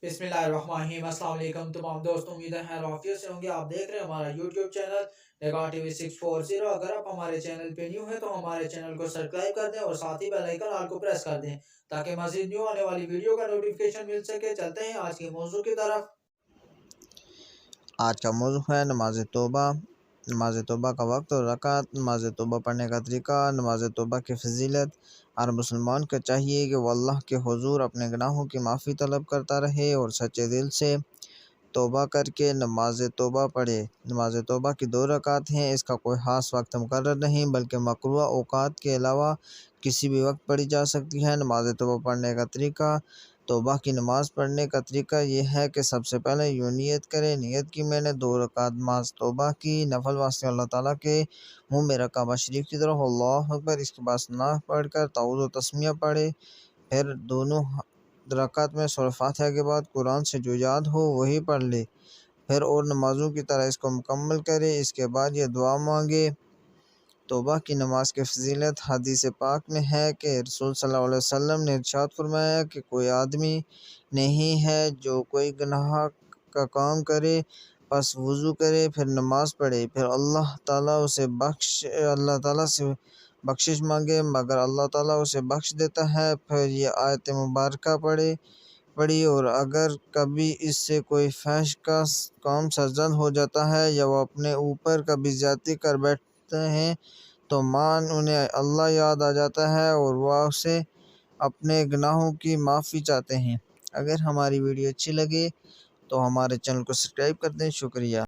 बिस्मिल्लाहिर्रहमानिर्रहीम। अस्सलाम वालेकुम तमाम दोस्तों, उम्मीद है खैर आफियत से होंगे। आप देख रहे हैं हमारा यूट्यूब चैनल निगाह टीवी 640। अगर आप हमारे चैनल पे न्यू है तो हमारे चैनल को सब्सक्राइब कर दें और साथ ही बेल आइकन ऑल को प्रेस कर दें ताकि मजीद न्यू आने वाली वीडियो का नोटिफिकेशन मिल सके। चलते हैं आज के मौजू की तरफ। आज का मौजू है नमाज तौबा। नमाज तौबा का वक्त और रकात, नमाज तौबा पढ़ने का तरीका, नमाज तौबा की फजीलत। हर मुसलमान को चाहिए कि वह अल्लाह के हुजूर अपने गुनाहों की माफ़ी तलब करता रहे और सच्चे दिल से तौबा करके नमाज तौबा पढ़े। नमाज तौबा की 2 रकात हैं। इसका कोई ख़ास वक्त मुकर्रर नहीं बल्कि मकरूह औक़ात के अलावा किसी भी वक्त पढ़ी जा सकती है। नमाज तौबा पढ़ने का तरीका। तौबा की नमाज़ पढ़ने का तरीका यह है कि सबसे पहले यूँ नियत करें, नियत की मैंने 2 रकात नमाज तौबा की, नफल वास्ते अल्लाह ताला के मुँह में रकाबा शरीफ की तरफ अल्लाहु अकबर, इसके बाद सना पढ़कर ताऊज़ व तस्मीया पढ़े। फिर दोनों रकात में सूरह फातिहा के बाद कुरान से जो याद हो वही पढ़ ले। फिर और नमाज़ों की तरह इसको मुकम्मल करे। इसके बाद ये दुआ मांगे। तौबा की नमाज की फजीलत हदीस पाक में है कि रसूल सल्लल्लाहु अलैहि वसल्लम ने इरशाद फरमाया कि कोई आदमी नहीं है जो कोई गुनाह का काम करे, बस वज़ू करे फिर नमाज पढ़े, फिर अल्लाह ताला से बख्शिश मांगे मगर अल्लाह ताला उसे बख्श देता है। फिर ये आयत मुबारक पढ़ी और अगर कभी इससे कोई फहश का काम सरजद हो जाता है या वो अपने ऊपर कभी ज्यादती कर बैठते हैं तो उन्हें अल्लाह याद आ जाता है और वह उसे अपने गुनाहों की माफ़ी चाहते हैं। अगर हमारी वीडियो अच्छी लगे तो हमारे चैनल को सब्सक्राइब कर दें। शुक्रिया।